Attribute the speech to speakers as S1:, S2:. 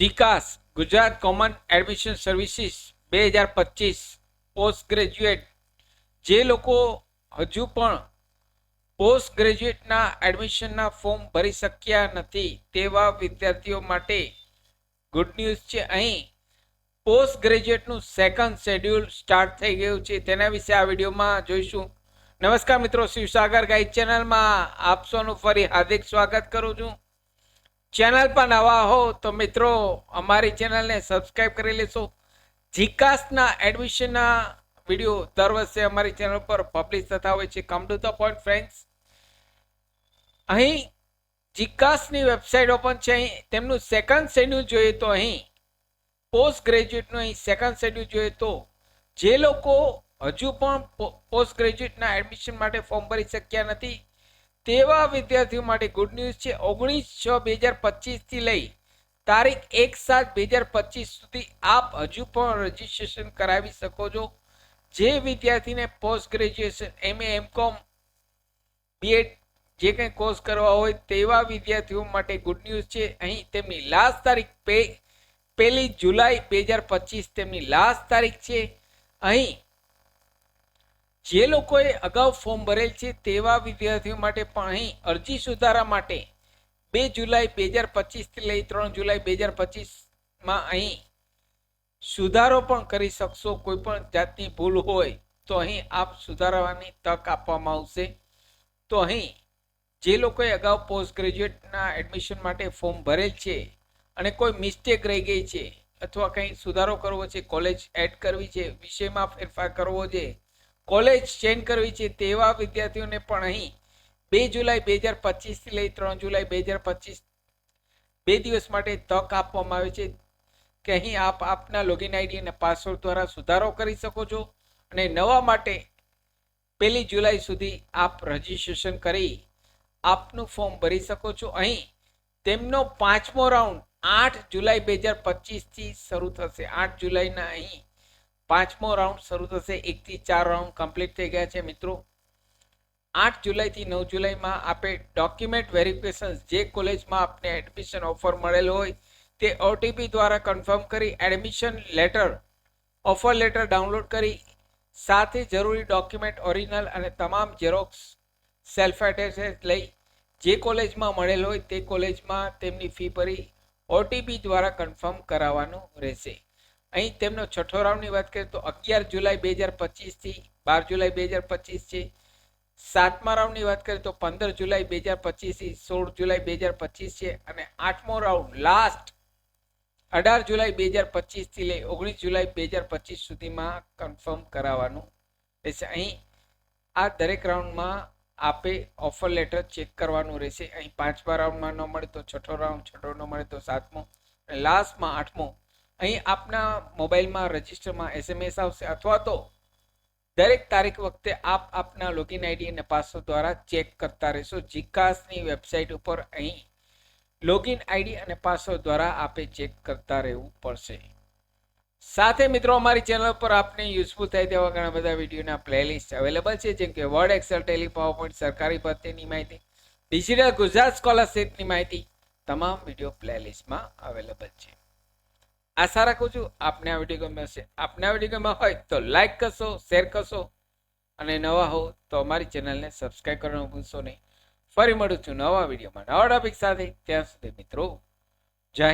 S1: જીકાસ Gujarat common admission services 2025 post graduate જે લોકો હજુ પણ પોસ્ટ ગ્રેજ્યુએટના એડમિશનના ફોર્મ ભરી શક્યા નથી તેવા વિદ્યાર્થીઓ માટે ગુડ ન્યૂઝ છે। અહીં પોસ્ટ ગ્રેજ્યુએટનું સેકન્ડ શેડ્યુલ સ્ટાર્ટ થઈ ગયું છે, તેના વિશે આ વિડીયોમાં જોઈશું। નમસ્કાર મિત્રો, શિવસાગર ગાઈડ ચેનલમાં આપ સૌનું ફરી હાર્દિક સ્વાગત કરું છું। ચેનલ પર નવા હો તો મિત્રો અમારી ચેનલને સબસ્ક્રાઇબ કરી લેશો। જીકાસના એડમિશનના વિડીયો દર વર્ષે અમારી ચેનલ પર પબ્લિશ થતા હોય છે। Come to the point friends, અહીં જીકાસની વેબસાઇટ ઓપન છે। અહીં તેમનું સેકન્ડ શેડ્યુલ જોઈએ તો અહીં પોસ્ટ ગ્રેજ્યુએટનું અહીં સેકન્ડ શેડ્યુલ જોઈએ તો જે લોકો હજુ પણ પોસ્ટ ગ્રેજ્યુએટના એડમિશન માટે ફોર્મ ભરી શક્યા નથી તેવા વિદ્યાર્થીઓ માટે ગુડ ન્યૂઝ છે। 19/6/2025 થી લઈ તારીખ 1/7/2025 સુધી આપ હજુ પણ રજીસ્ટ્રેશન કરાવી શકો છો। જે વિદ્યાર્થીને post graduation MA MCOM BEd જે કંઈ કોર્સ કરવા હોય તેવા વિદ્યાર્થીઓ માટે ગુડ ન્યૂઝ છે। અહીં તેમની લાસ્ટ તારીખ 1 જુલાઈ 2025 તેમની લાસ્ટ તારીખ છે। અહીં જે લોકોએ અગાઉ ફોર્મ ભરેલ છે તેવા વિદ્યાર્થીઓ માટે પણ અહીં અરજી સુધારા માટે 2 જુલાઈ 2025 થી લઈ 3 જુલાઈ 2025 અહીં સુધારો પણ કરી શકશો। કોઈ પણ જાતની ભૂલ હોય તો અહીં આપ સુધારવાની તક આપવામાં આવશે। તો અહીં જે લોકોએ અગાઉ પોસ્ટ ગ્રેજ્યુએટના એડમિશન માટે ફોર્મ ભરેલ છે અને કોઈ મિસ્ટેક રહી ગઈ છે અથવા કંઈ સુધારો કરવો છે, કોલેજ એડ કરવી છે, વિષયમાં ફેરફાર કરવો છે, કોલેજ ચેન્જ કરવી છે તેવા વિદ્યાર્થીઓને પણ અહીં 2 જુલાઈ 2025 થી લઈ 3 જુલાઈ 2025 2 દિવસ માટે તક આપવામાં આવે છે કે અહીં આપ આપના લોગિન આઈડી અને પાસવર્ડ દ્વારા સુધારો કરી શકો છો અને નવા માટે 1 જુલાઈ સુધી આપ રજીસ્ટ્રેશન કરી આપનું ફોર્મ ભરી શકો છો। અહીં તેમનો 5મો રાઉન્ડ 8 જુલાઈ 2025 થી શરૂ થશે। 8 જુલાઈના અહીં 5મો રાઉન્ડ શરૂ થશે। 1 થી 4 રાઉન્ડ કમ્પ્લીટ થઈ ગયા છે મિત્રો। 8 જુલાઈથી 9 જુલાઈમાં આપે ડોક્યુમેન્ટ વેરિફિકેશન જે કોલેજમાં આપને એડમિશન ઓફર મળેલ હોય તે OTP દ્વારા કન્ફર્મ કરી admission letter offer letter download કરી સાથે જરૂરી ડોક્યુમેન્ટ ઓરિજિનલ અને તમામ ઝેરોક્સ સેલ્ફ એટેસ્ટેડ લઈ જે કોલેજમાં મળેલ હોય તે કોલેજમાં તેમની ફી ભરી OTP દ્વારા કન્ફર્મ કરાવવાનું રહેશે। અહીં તેમનો છઠ્ઠો રાઉન્ડની વાત કરીએ તો 11 જુલાઈ 2025 થી 12 જુલાઈ 2025 છે। 7મા રાઉન્ડની વાત કરીએ તો 15 જુલાઈ 2025 થી 16 જુલાઈ 2025 છે અને 8મો રાઉન્ડ લાસ્ટ 18 જુલાઈ 2025 થી લઈ 19 જુલાઈ 2025 સુધીમાં કન્ફર્મ કરાવવાનું રહેશે। અહીં આ દરેક રાઉન્ડમાં આપે ઓફર લેટર ચેક કરવાનું રહેશે। અહીં 5મા રાઉન્ડમાં ન મળે તો છઠ્ઠો રાઉન્ડ, છઠ્ઠો ન મળે તો 7મો અને લાસ્ટમાં 8મો। અહીં આપના મોબાઈલમાં રજિસ્ટરમાં SMS આવશે અથવા તો દરેક તારીખ વખતે આપ આપના લોગિન આઈડી અને પાસવર્ડ દ્વારા ચેક કરતા રહેશો। જીકાસની વેબસાઇટ ઉપર અહીં લોગિન આઈડી અને પાસવર્ડ દ્વારા આપે ચેક કરતા રહેવું પડશે। સાથે મિત્રો અમારી ચેનલ પર આપને યુઝફુલ થાય તેવા ઘણા બધા વિડીયોના પ્લેલિસ્ટ અવેલેબલ છે, જેમ કે વર્ડ, એક્સેલ, ટેલી, પાવરપોઈન્ટ, સરકારી ભરતીની માહિતી, ડિજિટલ ગુજરાત સ્કોલરશીપની માહિતી તમામ વિડીયો પ્લેલિસ્ટમાં અવેલેબલ છે। આશા રાખું છું આપને આ વિડીયો ગમ્યો હશે। આપને આ વિડીયો ગમ્યો હોય તો લાઈક કરશો, શેર કરશો અને નવા હો તો અમારી ચેનલને સબસ્ક્રાઈબ કરવાનું ભૂલશો નહીં। ફરી મળું છું નવા વિડીયોમાં નવા ટોપિક સાથે। ત્યાં સુધી મિત્રો જય હિન્દ।